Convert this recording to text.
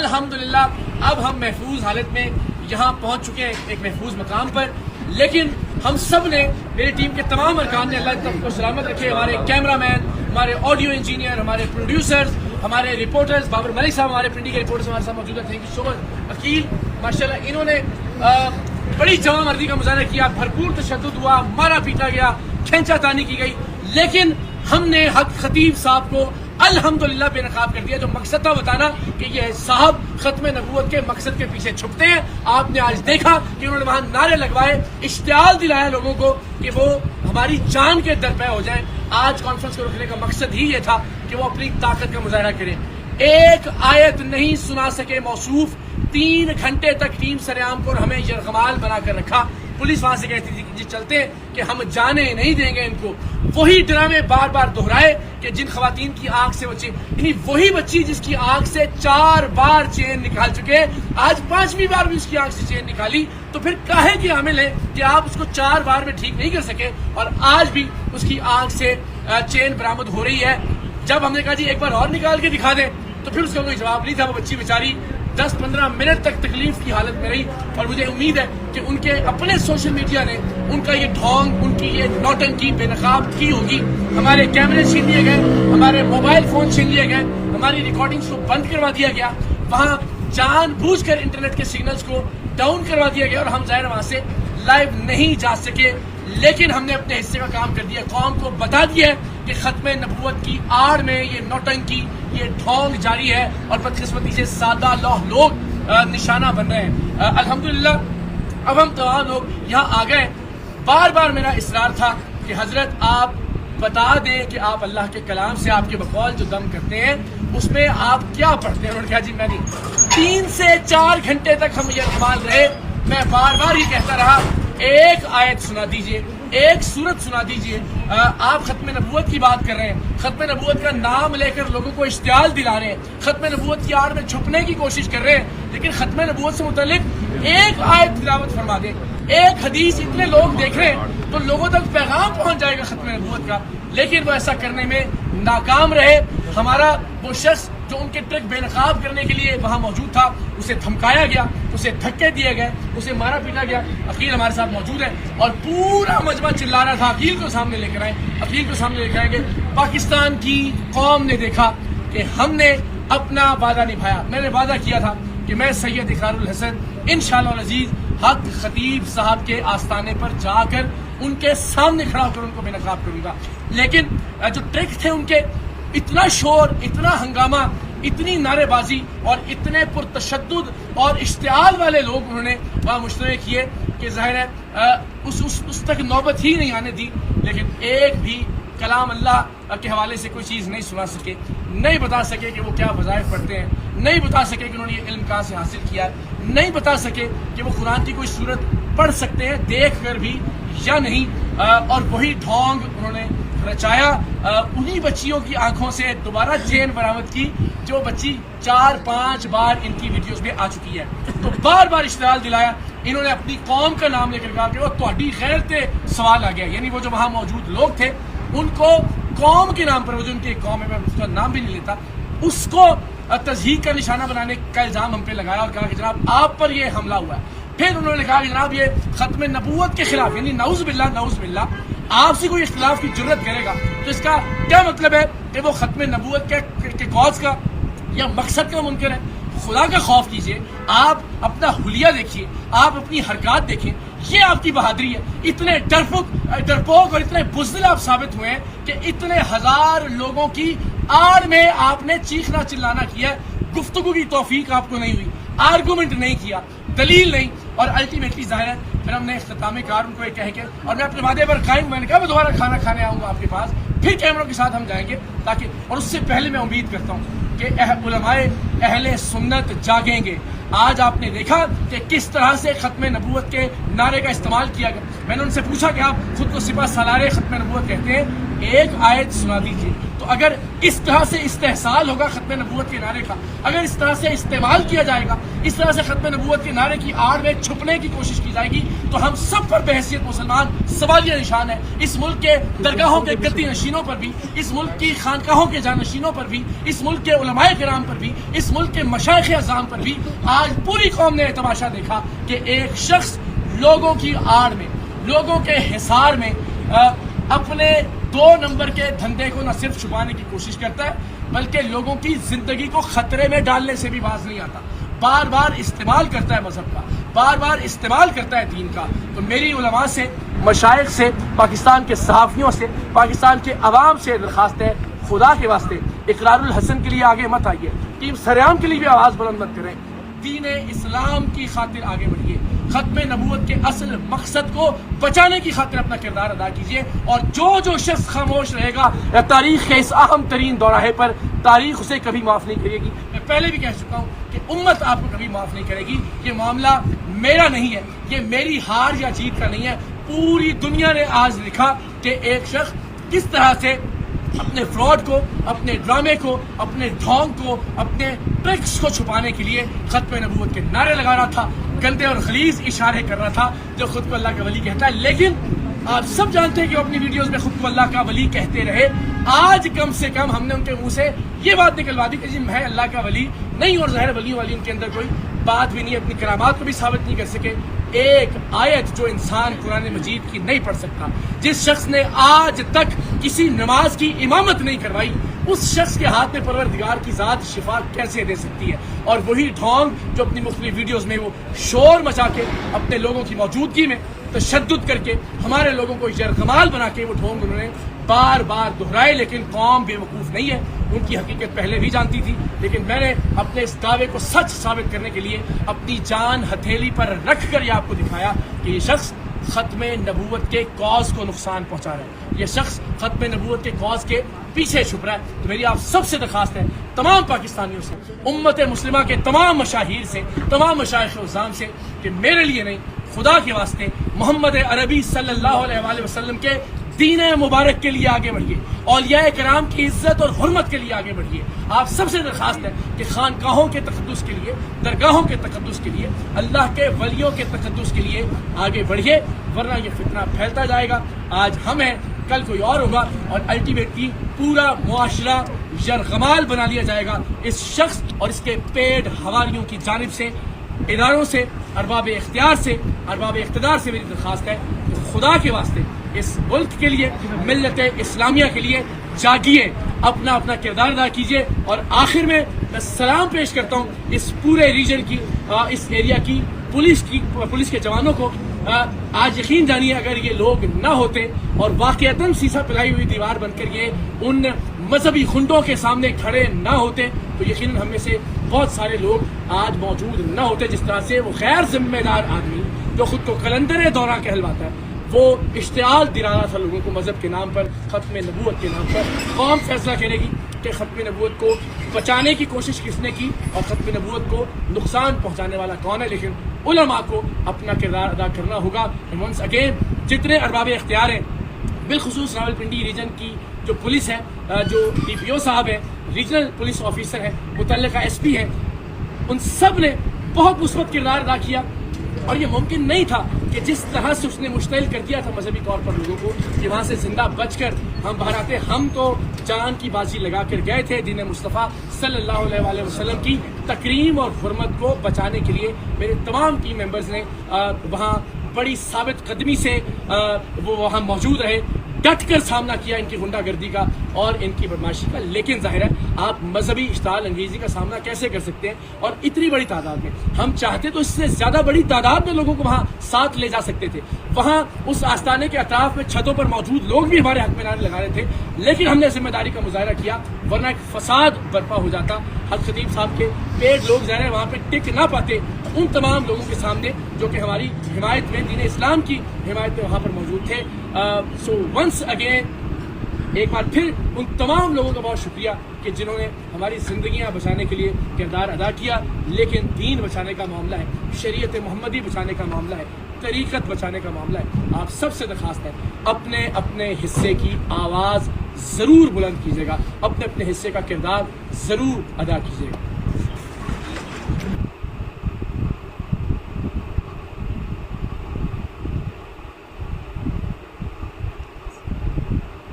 الحمدللہ اب ہم محفوظ حالت میں یہاں پہنچ چکے ہیں ایک محفوظ مقام پر. لیکن ہم سب نے, میری ٹیم کے تمام ارکان نے, اللہ تب کو سلامت رکھے, ہمارے کیمرہ مین, ہمارے آڈیو انجینئر, ہمارے پروڈیوسرز, ہمارے رپورٹرز, بابر ملک صاحب ہمارے پرنٹنگ کے رپورٹرز ہمارے ساتھ موجود ہیں. تھینک یو سو مچ. عقیل ماشاءاللہ انہوں نے بڑی جمع مردی کا مظاہرہ کیا, بھرپور تشدد ہوا, مارا پیٹا گیا, کھینچا تانی کی گئی, لیکن ہم نے حق خطیب صاحب کو الحمدللہ بے نقاب کر دیا. جو مقصد تھا بتانا کہ یہ صاحب ختم نبوت کے مقصد کے پیچھے چھپتے ہیں. آپ نے آج دیکھا کہ انہوں نے وہاں نعرے لگوائے, اشتعال دلایا لوگوں کو کہ وہ ہماری جان کے درپے ہو جائیں. آج کانفرنس کو رکھنے کا مقصد ہی یہ تھا کہ وہ اپنی طاقت کا مظاہرہ کریں. ایک آیت نہیں سنا سکے موصوف, 3 گھنٹے تک ٹیم سریام کو ہمیں یرغمال بنا کر رکھا. پولیس وہاں سے کہتی تھی کہ چلتے ہیں کہ ہم جانے نہیں دیں گے ان کو. وہی ڈرامے بار بار دہرائے کہ جن خواتین کی آنکھ سے بچی, یعنی وہی بچی جس کی آنکھ سے 4 بار چین نکال چکے, آج 5ویں بار بھی اس کی آنکھ سے چین نکالی. تو پھر کاہے کی عامل ہے کہ آپ اس کو 4 بار میں ٹھیک نہیں کر سکے اور آج بھی اس کی آنکھ سے چین برآمد ہو رہی ہے. جب ہم نے کہا جی ایک بار اور نکال کے دکھا دیں تو پھر اس کا کوئی جواب نہیں تھا. وہ بچی بیچاری 10-15 منٹ تک تکلیف کی حالت میں رہی, اور مجھے امید ہے کہ ان کے اپنے سوشل میڈیا نے ان کا یہ ڈھونگ, ان کی یہ نوٹنکی بے نقاب کی ہوگی. ہمارے کیمرے چھین لیے گئے, ہمارے موبائل فون چھین لیے گئے, ہماری ریکارڈنگز کو بند کروا دیا گیا, وہاں جان بوجھ کر انٹرنیٹ کے سگنلز کو ڈاؤن کروا دیا گیا, اور ہم ظاہر وہاں سے لائیو نہیں جا سکے. لیکن ہم نے اپنے حصے کا کام کر دیا, قوم کو بتا دیا ہے کہ ختم نبوت کی آڑ میں یہ نوٹنکی, یہ ڈھونگ جاری ہے, اور بدقسمتی سے سادہ لوگ نشانہ بن رہے ہیں. الحمدللہ اب ہم تمام لوگ یہاں آ گئے. بار بار میرا اصرار تھا کہ حضرت آپ بتا دیں کہ آپ اللہ کے کلام سے, آپ کے بقول جو دم کرتے ہیں اس میں آپ کیا پڑھتے ہیں. انہوں نے کہا جی میں نہیں. 3 سے 4 گھنٹے تک ہم یہ کمال رہے. میں بار بار یہ کہتا رہا ایک آیت سنا دیجئے, ایک سورت سنا دیجئے. آپ ختم نبوت کی بات کر رہے ہیں, ختم نبوت کا نام لے کر لوگوں کو اشتعال دلا رہے ہیں, ختم نبوت کی آڑ میں چھپنے کی کوشش کر رہے ہیں, لیکن ختم نبوت سے متعلق ایک آیت تلاوت فرما دیں, ایک حدیث. اتنے لوگ دیکھ رہے ہیں تو لوگوں تک پیغام پہنچ جائے گا ختم نبوت کا, لیکن وہ ایسا کرنے میں ناکام رہے. ہمارا وہ شخص جو ان کے ٹرک بے نقاب کرنے کے لیے وہاں موجود تھا, اسے دھمکایا گیا, اسے دھکے دیے گئے, اسے مارا پیٹا گیا. عقیل ہمارے ساتھ موجود ہے اور پورا مجمع چلا رہا تھا عقیل کو سامنے لے کر آئیں, عقیل کو سامنے لے کر آئیں گے. پاکستان کی قوم نے دیکھا کہ ہم نے اپنا وعدہ نبھایا. میں نے وعدہ کیا تھا کہ میں سید اقرار الحسن انشاءاللہ العزیز حق خطیب صاحب کے آستانے پر جا کر ان کے سامنے کھڑا ہو کر ان کو بے نقاب کروں گا. لیکن جو ٹرک تھے ان کے, اتنا شور, اتنا ہنگامہ, اتنی نعرے بازی اور اتنے پرتشدد اور اشتعال والے لوگ انہوں نے وہاں مشترک کیے کہ ظاہر ہے اس تک نوبت ہی نہیں آنے دی. لیکن ایک بھی کلام اللہ کے حوالے سے کوئی چیز نہیں سنا سکے, نہیں بتا سکے کہ وہ کیا وظائف پڑھتے ہیں, نہیں بتا سکے کہ انہوں نے یہ علم کہاں سے حاصل کیا ہے, نہیں بتا سکے کہ وہ قرآن کی کوئی صورت پڑھ سکتے ہیں دیکھ کر بھی یا نہیں. اور وہی ڈھونگ انہوں نے رچایا. انہی بچیوں کی آنکھوں سے دوبارہ چین برآمد کی جو بچی 4-5 بار ان کی ویڈیوز میں آ چکی ہے. تو بار بار اشتعال دلایا. انہوں نے اپنی قوم کا نام لے کر کہا کہ وہ تہاڈی خیر تے سوال آ گیا, یعنی وہ جو وہاں موجود لوگ تھے ان کو قوم کے نام پر, وہ جو ان کی قوم ہے میں اس کا نام بھی نہیں لیتا, اس کو تضحیک کا نشانہ بنانے کا الزام ہم پہ لگایا اور کہا کہ جناب آپ پر یہ حملہ ہوا ہے. پھر انہوں نے کہا کہ جناب یہ ختم نبوت کے خلاف, یعنی نعوذ باللہ آپ سے کوئی اختلاف کی جرت کرے گا تو اس کا کیا مطلب ہے کہ وہ ختم نبوت کے کاز کا یا مقصد کا منکر ہے. خدا کا خوف کیجئے, آپ اپنا حلیہ دیکھیے, آپ اپنی حرکات دیکھیں, یہ آپ کی بہادری ہے. اتنے ڈرپوک اور اتنے بزدل آپ ثابت ہوئے ہیں کہ اتنے ہزار لوگوں کی آڑ میں آپ نے چیخنا چلانا کیا, گفتگو کی توفیق آپ کو نہیں ہوئی, آرگومنٹ نہیں کیا, دلیل نہیں, اور الٹیمیٹلی ظاہر ہے پھر ہم نے اختتام کار ان کو یہ کہہ کے, اور میں اپنے وعدے پر قائم, میں نے کہا میں دوبارہ کھانا کھانے آؤں گا آپ کے پاس, پھر کیمروں کے ساتھ ہم جائیں گے تاکہ, اور اس سے پہلے میں امید کرتا ہوں کہ علماء اہل سنت جاگیں گے. آج آپ نے دیکھا کہ کس طرح سے ختم نبوت کے نعرے کا استعمال کیا گیا. میں نے ان سے پوچھا کہ آپ خود کو سپہ سالار ختم نبوت کہتے ہیں, ایک آیت سنا دیجیے. تو اگر اس طرح سے استحصال ہوگا ختم نبوت کے نعرے کا، اگر اس طرح سے استعمال کیا جائے گا، اس طرح سے ختم نبوت کے نعرے کی آڑ میں چھپنے کی کوشش کی جائے گی، تو ہم سب پر بحیثیت مسلمان سوالیہ نشان ہے. اس ملک کے درگاہوں کے گدی نشینوں پر بھی، اس ملک کی خانقاہوں کے جانشینوں پر بھی، اس ملک کے علماء کرام پر بھی، اس ملک کے مشائخ اعظام پر بھی آج پوری قوم نے تماشا دیکھا کہ ایک شخص لوگوں کی آڑ میں، لوگوں کے حصار میں اپنے 2 نمبر کے دھندے کو نہ صرف چھپانے کی کوشش کرتا ہے بلکہ لوگوں کی زندگی کو خطرے میں ڈالنے سے بھی باز نہیں آتا. بار بار استعمال کرتا ہے مذہب کا، بار بار استعمال کرتا ہے دین کا. تو میری علماء سے، مشائخ سے، پاکستان کے صحافیوں سے، پاکستان کے عوام سے درخواست ہے، خدا کے واسطے اقرار الحسن کے لیے آگے مت آئیے، ٹیم سریام کے لیے بھی آواز بلند مت کریں. دین اسلام کی خاطر آگے بڑھیے، ختم نبوت کے اصل مقصد کو بچانے کی خاطر اپنا کردار ادا کیجیے. اور جو شخص خاموش رہے گا تاریخ کے اس اہم ترین دوراہے پر، تاریخ اسے کبھی معاف نہیں کرے گی. میں پہلے بھی کہہ چکا ہوں کہ امت آپ کو کبھی معاف نہیں کرے گی. یہ معاملہ میرا نہیں ہے، یہ میری ہار یا جیت کا نہیں ہے. پوری دنیا نے آج لکھا کہ ایک شخص کس طرح سے اپنے فراڈ کو، اپنے ڈرامے کو، اپنے ڈھونگ کو، اپنے ٹرکس کو چھپانے کے لیے ختم نبوت کے نعرے لگا رہا تھا، گندے اور غلیظ اشارے کر رہا تھا، جو خود کو اللہ کا ولی کہتا ہے. لیکن آپ سب جانتے ہیں کہ وہ اپنی ویڈیوز میں خود کو اللہ کا ولی کہتے رہے. آج کم سے کم ہم نے ان کے منہ سے یہ بات نکلوا دی کہ جی میں اللہ کا ولی نہیں، اور ظاہر ولی والی ان کے اندر کوئی بات بھی نہیں، اپنی کرامات کو بھی ثابت نہیں کر سکے. ایک آیت جو انسان قرآن مجید کی نہیں پڑھ سکتا، جس شخص نے آج تک کسی نماز کی امامت نہیں کروائی، اس شخص کے ہاتھ میں پروردگار کی ذات شفا کیسے دے سکتی ہے؟ اور وہی ڈھونگ جو اپنی مختلف ویڈیوز میں وہ شور مچا کے، اپنے لوگوں کی موجودگی میں تشدد کر کے، ہمارے لوگوں کو یرغمال بنا کے وہ ڈھونگ انہوں نے بار بار دہرائے. لیکن قوم بے وقوف نہیں ہے، ان کی حقیقت پہلے بھی جانتی تھی. لیکن میں نے اپنے اس دعوے کو سچ ثابت کرنے کے لیے اپنی جان ہتھیلی پر رکھ کر یہ آپ کو دکھایا کہ یہ شخص ختم نبوت کے کاز کو نقصان پہنچا رہا ہے، یہ شخص ختم نبوت کے کاز کے پیچھے چھپ رہا ہے. تو میری آپ سب سے درخواست ہے، تمام پاکستانیوں سے، امت مسلمہ کے تمام مشاہیر سے، تمام مشائخ اعظام سے، کہ میرے لیے نہیں، خدا کے واسطے محمد عربی صلی اللہ علیہ وآلہ وسلم کے دین مبارک کے لیے آگے بڑھیے، اولیاء کرام کی عزت اور حرمت کے لیے آگے بڑھیے. آپ سب سے درخواست ہے کہ خانقاہوں کے تقدس کے لیے، درگاہوں کے تقدس کے لیے، اللہ کے ولیوں کے تقدس کے لیے آگے بڑھیے، ورنہ یہ فتنہ پھیلتا جائے گا. آج ہم ہیں، کل کوئی اور ہوگا، اور الٹیمیٹلی پورا معاشرہ یرغمال بنا لیا جائے گا اس شخص اور اس کے پیڈ حواریوں کی جانب سے. اداروں سے، ارباب اختیار سے، ارباب اقتدار سے میری درخواست ہے کہ خدا کے واسطے اس ملک کے لیے، ملت اسلامیہ کے لیے جاگیے، اپنا اپنا کردار ادا کیجیے. اور آخر میں سلام پیش کرتا ہوں اس پورے ریجن کی، اس ایریا کی پولیس کے جوانوں کو. آج یقین جانیے اگر یہ لوگ نہ ہوتے اور واقعتاً سیسا پلائی ہوئی دیوار بن کر یہ ان مذہبی خنڈوں کے سامنے کھڑے نہ ہوتے تو یقیناً ہم میں سے بہت سارے لوگ آج موجود نہ ہوتے. جس طرح سے وہ غیر ذمہ دار آدمی جو خود کو قلندر دورہ کہلواتا ہے، وہ اشتعال دلا رہا تھا لوگوں کو مذہب کے نام پر، ختم نبوت کے نام پر. قوم فیصلہ کرے گی کہ ختم نبوت کو بچانے کی کوشش کس نے کی اور ختم نبوت کو نقصان پہنچانے والا کون ہے. لیکن علماء کو اپنا کردار ادا کرنا ہوگا. ونس اگین جتنے ارباب اختیار ہیں، بالخصوص راولپنڈی ریجن کی جو پولیس ہے، جو ڈی پی او صاحب ہیں، ریجنل پولیس آفیسر ہیں، متعلقہ ایس پی ہیں، ان سب نے بہت مثبت کردار ادا کیا. اور یہ ممکن نہیں تھا کہ جس طرح سے اس نے مشتعل کر دیا تھا مذہبی طور پر لوگوں کو کہ وہاں سے زندہ بچ کر ہم باہر آتے. ہم تو جان کی بازی لگا کر گئے تھے دین مصطفیٰ صلی اللہ علیہ وآلہ وسلم کی تکریم اور حرمت کو بچانے کے لیے. میرے تمام ٹیم ممبرز نے وہاں بڑی ثابت قدمی سے وہ وہاں موجود رہے، ڈٹ کر سامنا کیا ان کی غنڈہ گردی کا اور ان کی بدماشی کا. لیکن ظاہر ہے آپ مذہبی اشتعال انگیزی کا سامنا کیسے کر سکتے ہیں؟ اور اتنی بڑی تعداد میں، ہم چاہتے تو اس سے زیادہ بڑی تعداد میں لوگوں کو وہاں ساتھ لے جا سکتے تھے. وہاں اس آستانے کے اطراف میں چھتوں پر موجود لوگ بھی ہمارے حق میں نعرے لگا رہے تھے، لیکن ہم نے ذمہ داری کا مظاہرہ کیا، ورنہ ایک فساد برپا ہو جاتا. حضرت خطیب صاحب کے پیٹ لوگ ظاہر ہے وہاں پہ ٹک نہ پاتے. ان تمام لوگوں کے سامنے جو کہ ہماری حمایت میں، دین اسلام کی حمایت میں وہاں پر موجود تھے. سو ونس اگین ایک بار پھر ان تمام لوگوں کا بہت شکریہ کہ جنہوں نے ہماری زندگیاں بچانے کے لیے کردار ادا کیا. لیکن دین بچانے کا معاملہ ہے، شریعت محمدی بچانے کا معاملہ ہے، طریقت بچانے کا معاملہ ہے. آپ سب سے درخواست ہے اپنے اپنے حصے کی آواز ضرور بلند کیجیے گا، اپنے اپنے حصے کا کردار ضرور ادا کیجیے گا۔